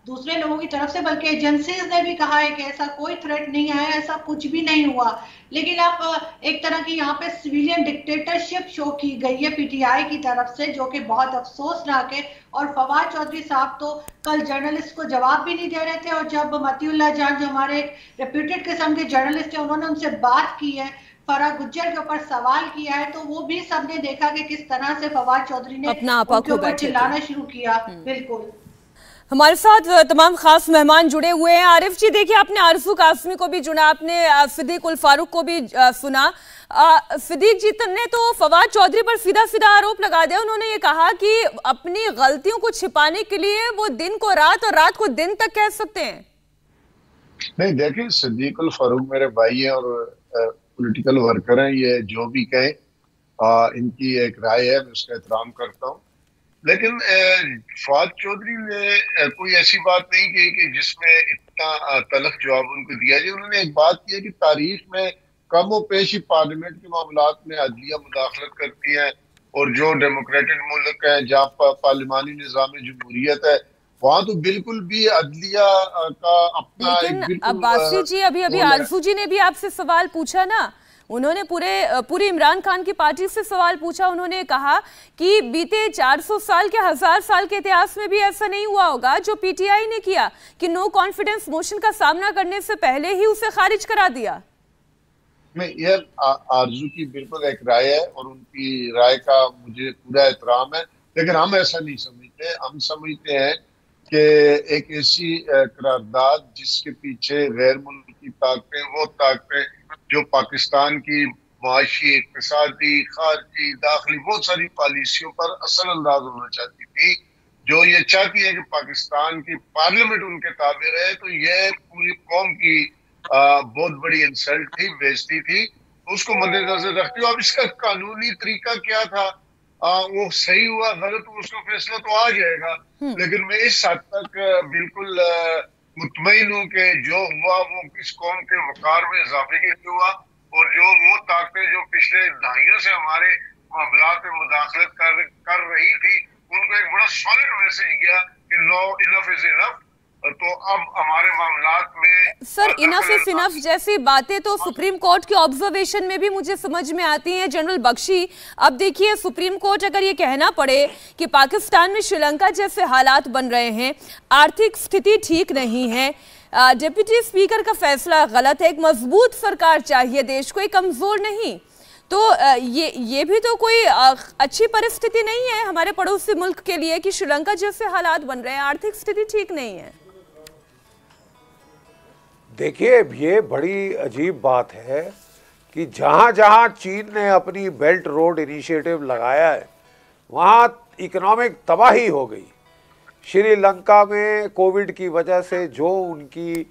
दूसरे लोगों की तरफ से बल्कि एजेंसीज ने भी कहा है कि ऐसा कोई थ्रेट नहीं आया, ऐसा कुछ भी नहीं हुआ। लेकिन आप एक तरह की यहाँ पे सिविलियन डिक्टेटरशिप शो की गई है पीटीआई की तरफ से, जो कि बहुत अफसोसनाक है। और फवाद चौधरी साहब तो कल जर्नलिस्ट को जवाब भी नहीं दे रहे थे, और जब मतीउल्लाह जान जो हमारे एक रेप्यूटेड किस्म के जर्नलिस्ट है, उन्होंने उनसे बात की है, फराह गुज्जर के ऊपर सवाल किया है, तो वो भी सबने देखा कि किस तरह से फवाद चौधरी ने उनके ऊपर चिल्लाना शुरू किया। बिल्कुल। हमारे साथ तमाम खास मेहमान जुड़े हुए हैं। आरिफ जी, देखिए, आपने आरजू कासमी को भी चुना, आपने सिद्दीक उल फारूक को भी सुना। सिद्दीक जी ने तो फवाद चौधरी पर सीधा सीधा आरोप लगा दिया। उन्होंने ये कहा कि अपनी गलतियों को छिपाने के लिए वो दिन को रात और रात को दिन तक कह सकते हैं। नहीं, देखिए, सिद्दीक उल फारूक मेरे भाई हैं और पॉलिटिकल वर्कर हैं। ये जो भी कहें, इनकी एक राय है, मैं उसका एहतराम करता हूँ। लेकिन फवाद चौधरी ने कोई ऐसी बात नहीं की कि जिसमें इतना तलख जवाब उनको दिया जाए। उन्होंने एक बात की है कि तारीख में कम और पेशी पार्लियामेंट के मामलात में अदलिया मुदाखलत करती है, और जो डेमोक्रेटिक मुल्क है जहाँ पर पार्लिमानी निज़ाम जमहूरियत है, वहाँ तो बिल्कुल भी अदलिया का अपना। लेकिन अब्बासी जी, अभी आरजू जी ने भी आपसे सवाल पूछा ना, उन्होंने पूरी इमरान खान की पार्टी से सवाल पूछा। उन्होंने कहा कि बीते 400 साल के 1000 साल के इतिहास में भी ऐसा नहीं हुआ होगा जो पीटीआई ने किया कि नो कॉन्फिडेंस मोशन का सामना करने से पहले ही उसे खारिज करा दिया। नहीं, यह आरजू की बिल्कुल एक राय है और उनकी राय का मुझे पूरा एहतराम है, लेकिन हम ऐसा नहीं समझते। हम समझते हैं कि एक ऐसी करारदाद जिसके पीछे गैर मुल्की ताकतें, वो ताकतें जो पाकिस्तान की माशी, इक़्तिसादी, खारजी, दाखिली बहुत सारी पॉलिसियों पर असल अंदाज होना चाहती थी, जो ये चाहती है कि पाकिस्तान की पार्लियामेंट उनके ताबे रहे, तो ये पूरी कौम की बहुत बड़ी इंसल्ट थी, बेइज्जती थी। उसको मद्देनजर रखते हुए अब इसका कानूनी तरीका क्या था, वो सही हुआ गलत हुआ, उसका फैसला तो आ जाएगा। लेकिन मैं इस हद तक बिल्कुल मुतमईन हूँ कि जो हुआ वो इस कौम के वकार में इजाफे के लिए हुआ, और जो वो ताकतें जो पिछले दहाइयों से हमारे मामलात में मुदाखलत कर रही थी, उनको एक बड़ा सॉलिड मैसेज गया कि नो, इनफ इज इनफ। तो अब हमारे मामलात में सर इनफ इज इनफ जैसी बातें तो सुप्रीम कोर्ट के ऑब्जर्वेशन में भी मुझे समझ में आती हैं जनरल बख्शी। अब देखिए, सुप्रीम कोर्ट अगर ये कहना पड़े कि पाकिस्तान में श्रीलंका जैसे हालात बन रहे हैं, आर्थिक स्थिति ठीक नहीं है, डिप्टी स्पीकर का फैसला गलत है, एक मजबूत सरकार चाहिए देश को, एक कमजोर नहीं, तो ये भी तो कोई अच्छी परिस्थिति नहीं है हमारे पड़ोसी मुल्क के लिए कि श्रीलंका जैसे हालात बन रहे हैं, आर्थिक स्थिति ठीक नहीं है। देखिए, ये बड़ी अजीब बात है कि जहाँ जहाँ चीन ने अपनी बेल्ट रोड इनिशिएटिव लगाया है वहाँ इकोनॉमिक तबाही हो गई। श्रीलंका में कोविड की वजह से जो उनकी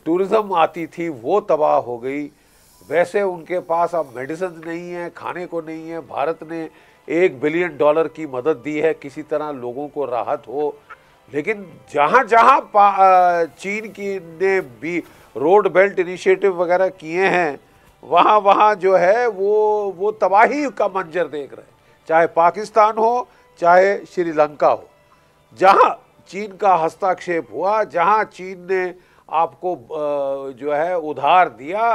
टूरिज्म आती थी वो तबाह हो गई। वैसे उनके पास अब मेडिसिन नहीं है, खाने को नहीं है। भारत ने $1 बिलियन की मदद दी है, किसी तरह लोगों को राहत हो, लेकिन जहाँ जहाँ चीन की ने भी रोड बेल्ट इनिशिएटिव वगैरह किए हैं वहाँ वहाँ जो है वो तबाही का मंजर देख रहे हैं, चाहे पाकिस्तान हो चाहे श्रीलंका हो। जहाँ चीन का हस्तक्षेप हुआ, जहाँ चीन ने आपको जो है उधार दिया,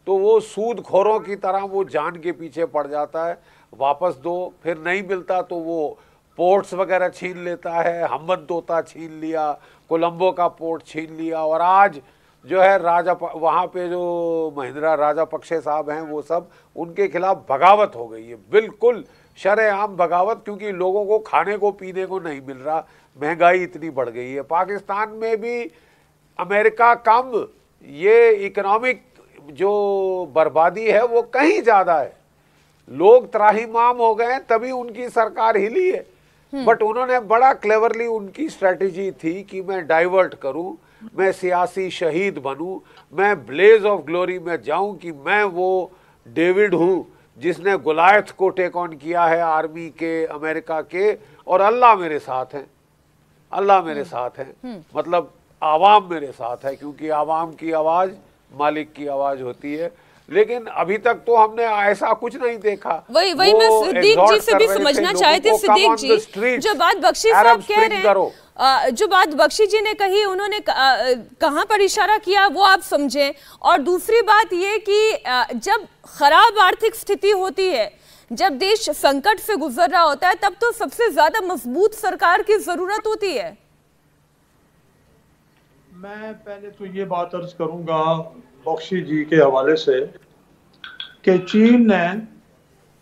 तो वो सूदखोरों की तरह वो जान के पीछे पड़ जाता है, वापस दो, फिर नहीं मिलता तो वो पोर्ट्स वगैरह छीन लेता है। हम्बनतोता छीन लिया, कोलंबो का पोर्ट छीन लिया, और आज जो है वहाँ पे जो महिंद्रा राजापक्षे साहब हैं वो सब, उनके खिलाफ बगावत हो गई है, बिल्कुल शरेआम बगावत, क्योंकि लोगों को खाने को पीने को नहीं मिल रहा, महंगाई इतनी बढ़ गई है। पाकिस्तान में भी अमेरिका कम, ये इकोनॉमिक जो बर्बादी है वो कहीं ज़्यादा है। लोग त्राहिमाम हो गए तभी उनकी सरकार हिली है, बट उन्होंने बड़ा क्लेवरली, उनकी स्ट्रेटेजी थी कि मैं डाइवर्ट करूं, मैं सियासी शहीद बनूं, मैं ब्लेज ऑफ ग्लोरी में जाऊं, कि मैं वो डेविड हूं जिसने गुलायत को टेक ऑन किया है आर्मी के, अमेरिका के, और अल्लाह मेरे साथ हैं, अल्लाह मेरे साथ हैं, मतलब आवाम मेरे साथ है, क्योंकि आवाम की आवाज़ मालिक की आवाज़ होती है। लेकिन अभी तक तो हमने ऐसा कुछ नहीं देखा। वही मैं सिद्दीक जी से भी समझना चाहते, सिद्दीक जी जो बात बख्शी साहब कह रहे हैं, जो बात बख्शी जी ने कही, उन्होंने कहां पर इशारा किया वो आप समझें। और दूसरी बात ये कि जब खराब आर्थिक स्थिति होती है, जब देश संकट से गुजर रहा होता है, तब तो सबसे ज्यादा मजबूत सरकार की जरूरत होती है। मैं पहले तो ये बात अर्ज करूंगा बख्शी जी के हवाले से कि चीन ने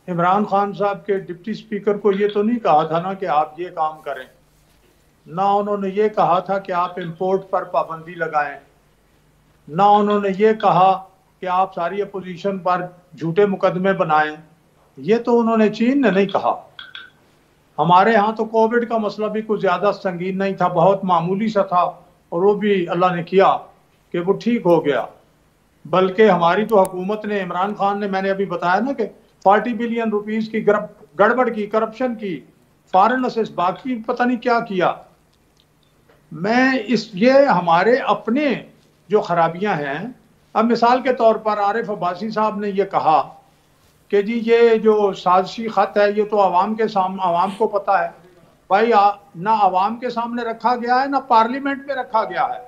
इमरान खान साहब के डिप्टी स्पीकर को ये तो नहीं कहा था ना कि आप ये काम करें, ना उन्होंने ये कहा था कि आप इंपोर्ट पर पाबंदी लगाएं, ना उन्होंने ये कहा कि आप सारी अपोजिशन पर झूठे मुकदमे बनाएं। ये तो उन्होंने, चीन ने नहीं कहा। हमारे यहाँ तो कोविड का मसला भी कुछ ज़्यादा संगीन नहीं था, बहुत मामूली सा था, और वो भी अल्लाह ने किया कि वो ठीक हो गया। बल्कि हमारी तो हुकूमत ने, इमरान खान ने, मैंने अभी बताया ना कि 40 बिलियन रुपीस की गड़बड़ की, करप्शन की, फॉरेन असेस, बाकी पता नहीं क्या किया। ये हमारे अपने जो खराबियां हैं। अब मिसाल के तौर पर आरिफ अब्बासी साहब ने ये कहा कि जी ये जो साजिशी खत है ये तो आवाम को पता है। भाई ना आवाम के सामने रखा गया है, ना पार्लियामेंट में रखा गया है।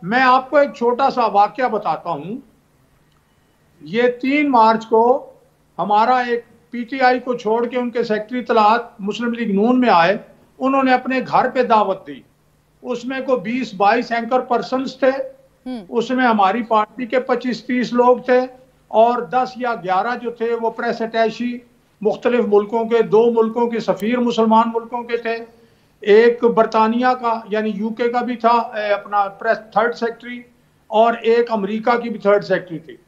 मैं आपको एक छोटा सा वाकया बताता हूं। ये 3 मार्च को हमारा एक पीटीआई को छोड़ के उनके सेक्रेटरी इत्तलात मुस्लिम लीग नून में आए, उन्होंने अपने घर पे दावत दी। उसमें को 20-22 एंकर पर्सन्स थे, उसमें हमारी पार्टी के 25-30 लोग थे, और 10 या 11 जो थे वो प्रेस अटैची मुख्तलिफ मुल्कों के, 2 मुल्कों के सफ़ीर मुसलमान मुल्कों के थे, एक बरतानिया का यानी यूके का भी था अपना प्रेस 3rd सेक्रेटरी, और एक अमेरिका की भी 3rd सेक्रेटरी थी।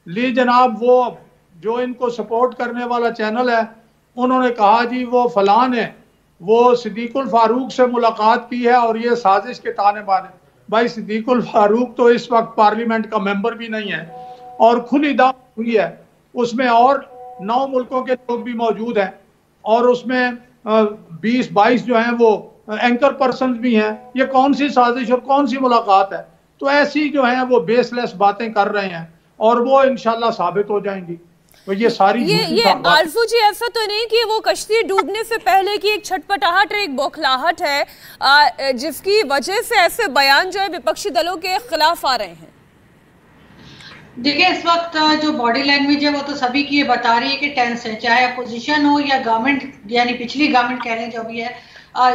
ली जनाब, वो जो इनको सपोर्ट करने वाला चैनल है, उन्होंने कहा जी वो फलान है, वो सिद्दीकुल फारूक से मुलाकात की है और ये साजिश के ताने बाने। भाई सिद्दीकुल फारूक तो इस वक्त पार्लियामेंट का मेंबर भी नहीं है, और खुली दावत हुई है, उसमें और 9 मुल्कों के लोग भी मौजूद हैं, और उसमें 20-22 जो हैं वो एंकर पर्सन भी हैं। ये कौन सी साजिश और कौन सी मुलाकात है? तो ऐसी जो है वो बेसलेस बातें कर रहे हैं और वो इंशाल्लाह साबित हो जाएंगी। तो ये सारी ये आरजू जी, ऐसा तो नहीं कि वो कश्ती डूबने से पहले की एक छटपटाहट और एक बौखलाहट है जिसकी वजह से ऐसे बयान जो है विपक्षी दलों के खिलाफ आ रहे हैं? देखिए, इस वक्त जो बॉडी लैंग्वेज है वो तो सभी की ये बता रही है कि टेंस है, चाहे अपोजिशन हो या गवर्नमेंट, यानी पिछली गवर्नमेंट कह लें जो भी है,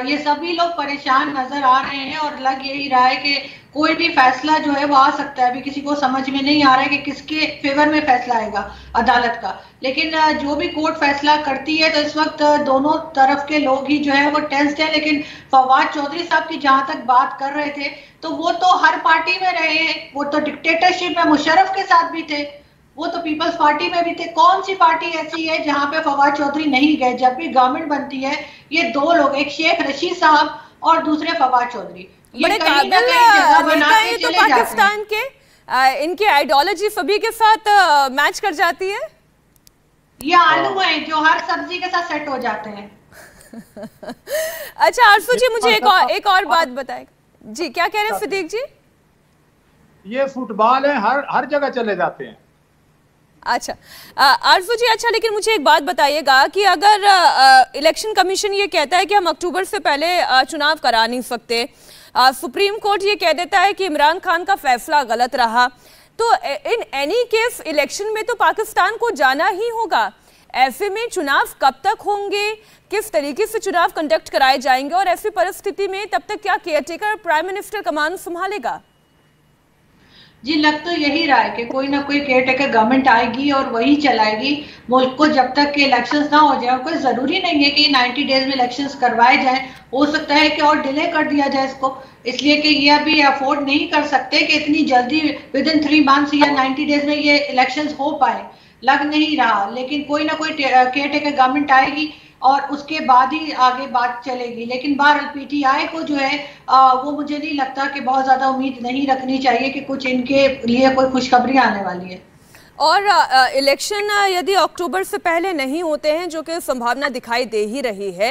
ये सभी लोग परेशान नजर आ रहे हैं और लग यही रहा है कि कोई भी फैसला जो है वो आ सकता है। अभी किसी को समझ में नहीं आ रहा है कि किसके फेवर में फैसला आएगा अदालत का, लेकिन जो भी कोर्ट फैसला करती है तो इस वक्त दोनों तरफ के लोग ही जो है वो टेंस्ड है। लेकिन फवाद चौधरी साहब की जहां तक बात कर रहे थे तो वो तो हर पार्टी में रहे हैं, वो तो डिक्टेटरशिप में मुशर्रफ के साथ भी थे, वो तो पीपल्स पार्टी में भी थे। कौन सी पार्टी ऐसी है जहां पे फवाद चौधरी नहीं गए? जब भी गवर्नमेंट बनती है ये दो लोग, एक शेख रशीद साहब और दूसरे फवाद चौधरी, बड़े काबिल नेता है तो पाकिस्तान के, इनकी आइडियोलॉजी सभी के साथ मैच कर जाती है। ये आलू हैं जो हर सब्जी के साथ सेट हो जाते हैं। अच्छा आरजू जी, मुझे एक और बात बताएगा जी, क्या कह रहे हैं सिद्दीक जी? ये फुटबॉल है, हर जगह चले जाते हैं। अच्छा आरजू जी, अच्छा लेकिन मुझे एक बात बताइएगा कि अगर इलेक्शन कमीशन ये कहता है कि हम अक्टूबर से पहले चुनाव करा नहीं सकते, सुप्रीम कोर्ट ये कह देता है कि इमरान खान का फैसला गलत रहा, तो इन एनी केस इलेक्शन में तो पाकिस्तान को जाना ही होगा। ऐसे में चुनाव कब तक होंगे, किस तरीके से चुनाव कंडक्ट कराए जाएंगे, और ऐसी परिस्थिति में तब तक क्या केयरटेकर प्राइम मिनिस्टर कमान संभालेगा? जी, लग तो यही रहा है कि कोई ना कोई केयरटेकर गवर्नमेंट आएगी और वही चलाएगी मुल्क को जब तक कि इलेक्शंस ना हो जाए। कोई जरूरी नहीं है कि 90 डेज में इलेक्शंस करवाए जाएं, हो सकता है कि और डिले कर दिया जाए इसको, इसलिए कि ये अभी अफोर्ड नहीं कर सकते कि इतनी जल्दी विद इन 3 मंथ्स या 90 डेज में ये इलेक्शंस हो पाए। लग नहीं रहा, लेकिन कोई ना कोई केयरटेकर गवर्नमेंट आएगी और उसके बाद ही आगे बात चलेगी। लेकिन बहरहाल पीटीआई को जो है वो मुझे नहीं लगता कि बहुत ज्यादा उम्मीद नहीं रखनी चाहिए कि कुछ इनके लिए कोई खुशखबरी आने वाली है। और इलेक्शन यदि अक्टूबर से पहले नहीं होते हैं, जो कि संभावना दिखाई दे ही रही है,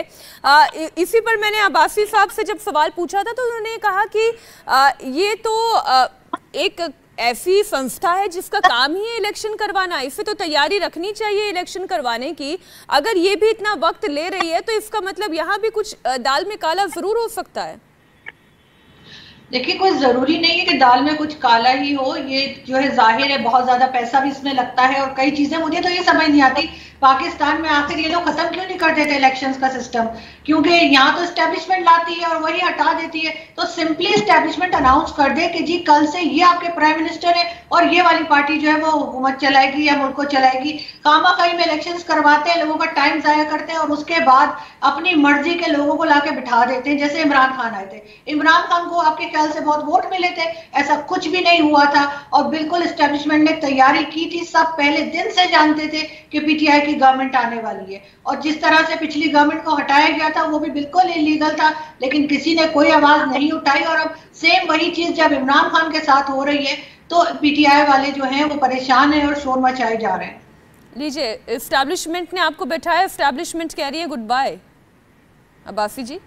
इसी पर मैंने अब्बासी साहब से जब सवाल पूछा था तो उन्होंने कहा कि ये तो एक ऐसी संस्था है जिसका काम ही है इलेक्शन करवाना, इसे तो तैयारी रखनी चाहिए इलेक्शन करवाने की। अगर ये भी इतना वक्त ले रही है तो इसका मतलब यहाँ भी कुछ दाल में काला जरूर हो सकता है। देखिए, कोई जरूरी नहीं है कि दाल में कुछ काला ही हो, ये जो है जाहिर है बहुत ज्यादा पैसा भी इसमें लगता है और कई चीजें। मुझे तो ये समझ नहीं आती पाकिस्तान में आखिर ये लोग खत्म क्यों नहीं कर देते इलेक्शंस का सिस्टम, क्योंकि यहाँ तो एस्टेब्लिशमेंट लाती है और वही हटा देती है। तो सिंपली एस्टेब्लिशमेंट अनाउंस कर दे कि जी कल से ये आपके प्राइम मिनिस्टर है और ये वाली पार्टी जो है वो हुकूमत चलाएगी या मुल्क को चलाएगी। खामाखाई में इलेक्शंस करवाते हैं, लोगों का टाइम जाया करते हैं और उसके बाद अपनी मर्जी के लोगों को लाके बिठा देते हैं। जैसे इमरान खान आए थे, इमरान खान को आपके ख्याल से बहुत वोट मिले थे? ऐसा कुछ भी नहीं हुआ था और बिल्कुल एस्टेब्लिशमेंट ने तैयारी की थी, सब पहले दिन से जानते थे कि पीटीआई की गवर्नमेंट आने वाली है। और जिस तरह से पिछली गवर्नमेंट को हटाया गया था वो भी बिल्कुल इलीगल था, लेकिन किसी ने कोई आवाज नहीं उठाई। और अब सेम वही चीज जब इमरान खान के साथ हो रही है तो पीटीआई वाले जो हैं वो परेशान हैं और शोर मचाए जा रहे हैं। लीजिए, एस्टेब्लिशमेंट ने आपको बैठाया, एस्टेब्लिशमेंट कह रही है गुड बाय। अब्बासी जी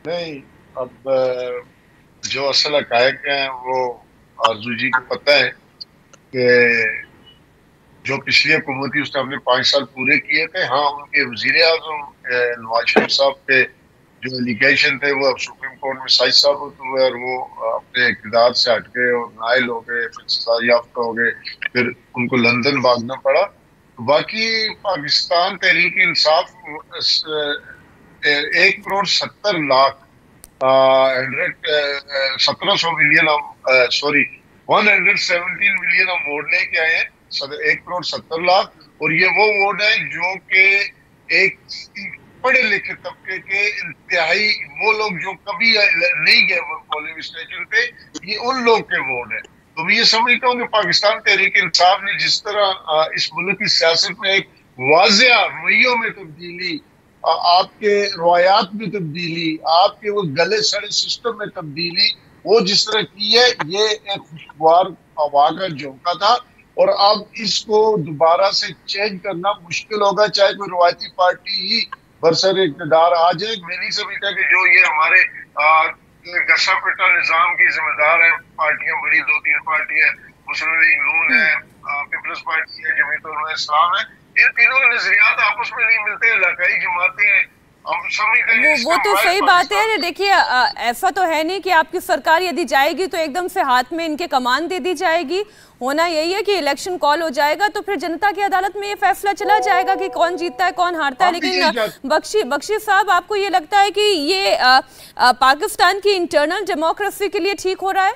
नहीं, अब जो असल हकायक हैं वो आरजू जी को पता है कि जो पिछली हुकूमत थी उसने अपने 5 साल पूरे किए थे। हाँ, उनके वजीर आजम नवाज शरीफ साहब के जो एलिगेशन थे वो सुप्रीम कोर्ट में सच साबित हुए और वो अपने इक़्तिदार से हट गए और नाइल हो गए, फिर सजा याफ्ता हो गए, फिर उनको लंदन भागना पड़ा। बाकी पाकिस्तान तहरीक इंसाफ 1,70,00,000 117 मिलियन हम वोट लेके आए हैं, 1,70,00,000। और ये वो वोट है जो कि एक पढ़े लिखे तबके के इंतहाई वो लोग जो कभी नहीं गए पोलिंग स्टेशन पे, ये उन लोग के वोट है। तो मैं ये समझता हूँ कि पाकिस्तान तहरीक इंसाफ ने जिस तरह इस मुल्क की सियासत में एक वाज़ेह रवैयों में तब्दीली, आपके रवायात में तब्दीली, आपके वो गले सड़े सिस्टम में तब्दीली वो जिस तरह की है, ये एक खुशगवार हवा का झोंका था। और अब इसको दोबारा से चेंज करना मुश्किल होगा, चाहे कोई रवायती पार्टी ही बरसर इक़्तिदार आ जाए। मैं नहीं समझता कि जो ये हमारे घसा पिटा निजाम की जिम्मेदार है पार्टियां, बड़ी 2-3 पार्टियां, मुस्लिम लीग नून है, पीपल्स पार्टी है, जमीयत उलमा इस्लाम है। इन तीनों के नजरियात आपस में नहीं मिलते, इलाकाई जमातें हैं। वो तो सही बात है। देखिए ऐसा तो है नहीं कि आपकी सरकार यदि जाएगी तो एकदम से हाथ में इनके कमान दे दी जाएगी। होना यही है कि इलेक्शन कॉल हो जाएगा तो फिर जनता की अदालत में ये फैसला चला जाएगा कि कौन जीतता है कौन हारता है। लेकिन बख्शी साहब, आपको ये लगता है कि ये पाकिस्तान की इंटरनल डेमोक्रेसी के लिए ठीक हो रहा है?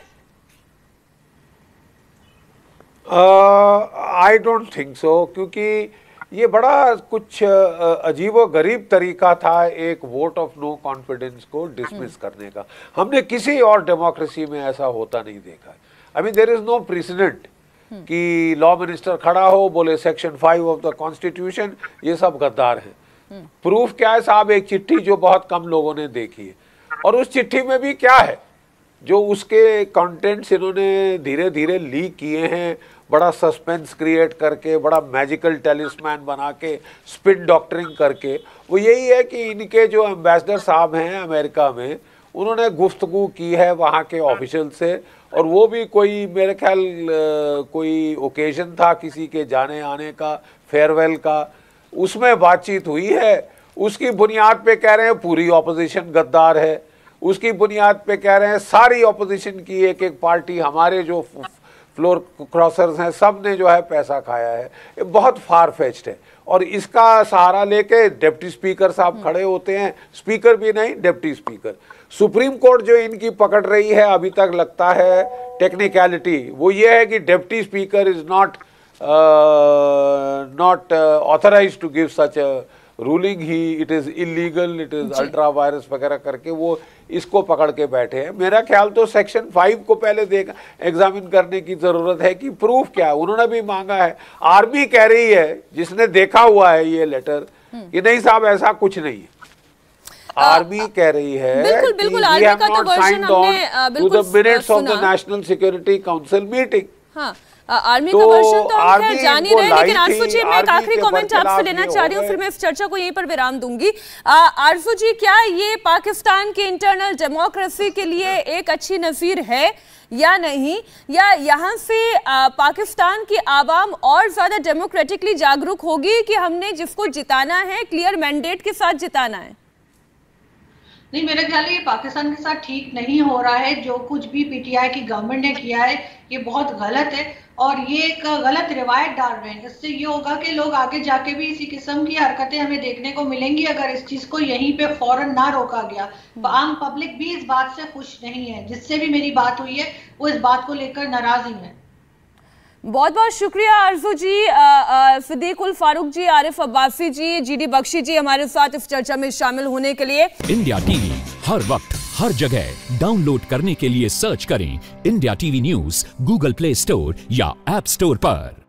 आई डोंट थिंक सो, क्योंकि ये बड़ा कुछ अजीबो गरीब तरीका था एक वोट ऑफ नो कॉन्फिडेंस को डिसमिस करने का। हमने किसी और डेमोक्रेसी में ऐसा होता नहीं देखा। I mean there is no precedent कि लॉ मिनिस्टर खड़ा हो बोले सेक्शन 5 ऑफ द कॉन्स्टिट्यूशन, ये सब गद्दार हैं। प्रूफ क्या है साहब? एक चिट्ठी जो बहुत कम लोगों ने देखी है, और उस चिट्ठी में भी क्या है, जो उसके कंटेंट्स इन्होंने धीरे धीरे लीक किए हैं, बड़ा सस्पेंस क्रिएट करके, बड़ा मैजिकल टेलिस्मैन बना के, स्पिन डॉक्टरिंग करके, वो यही है कि इनके जो एम्बेसडर साहब हैं अमेरिका में, उन्होंने गुफ्तगू की है वहाँ के ऑफिशियल से, और वो भी कोई मेरे ख्याल कोई ओकेजन था किसी के जाने आने का, फेयरवेल का, उसमें बातचीत हुई है। उसकी बुनियाद पे कह रहे हैं पूरी ऑपोजिशन गद्दार है, उसकी बुनियाद पे कह रहे हैं सारी ऑपोजिशन की एक एक पार्टी, हमारे जो फ्लोर क्रॉसर्स हैं सब ने जो है पैसा खाया है। ये बहुत फार फेच्ड है, और इसका सहारा लेके डिप्टी स्पीकर साहब खड़े होते हैं, स्पीकर भी नहीं डिप्टी स्पीकर। सुप्रीम कोर्ट जो इनकी पकड़ रही है अभी तक लगता है टेक्निकलिटी, वो ये है कि deputy speaker is not authorised to give such a ruling, he it is illegal, it is ultra vires वगैरह करके वो इसको पकड़ के बैठे हैं। मेरा ख्याल तो सेक्शन 5 को पहले एग्जामिन करने की जरूरत है कि प्रूफ क्या है। उन्होंने भी मांगा है, आर्मी कह रही है जिसने देखा हुआ है ये लेटर कि नहीं साहब ऐसा कुछ नहीं है। आर्मी कह रही है बिल्कुल आर्मी का तो वर्जन हमने बिल्कुल minutes of the national security council meeting. हाँ, आर्मी का वर्जन तो हम खैर जान ही रहे हैं, लेकिन आरजू जी मैं एक आखिरी कमेंट आपसे लेना चाह रही हूँ, फिर मैं इस चर्चा को यहीं पर विराम दूंगी। आरजू जी, क्या ये पाकिस्तान की इंटरनल डेमोक्रेसी के लिए एक अच्छी नज़ीर है या नहीं, या यहाँ से पाकिस्तान की आवाम और ज्यादा डेमोक्रेटिकली जागरूक होगी कि हमने जिसको जिताना है क्लियर मैंडेट के साथ जिताना है? नहीं, मेरे ख्याल ये पाकिस्तान के साथ ठीक नहीं हो रहा है। जो कुछ भी पीटीआई की गवर्नमेंट ने किया है ये बहुत गलत है, और ये एक गलत रिवायत डाल रहे हैं। इससे ये होगा कि लोग आगे जाके भी इसी किस्म की हरकतें हमें देखने को मिलेंगी अगर इस चीज को यहीं पे फौरन ना रोका गया। आम पब्लिक भी इस बात से खुश नहीं है, जिससे भी मेरी बात हुई है वो इस बात को लेकर नाराज ही है। बहुत बहुत शुक्रिया आरजू जी, सिद्दीक उल फारूक जी, आरिफ अब्बासी जी, जीडी बख्शी जी हमारे साथ इस चर्चा में शामिल होने के लिए। इंडिया टीवी हर वक्त हर जगह डाउनलोड करने के लिए सर्च करें India TV news Google play store या ऐप स्टोर पर।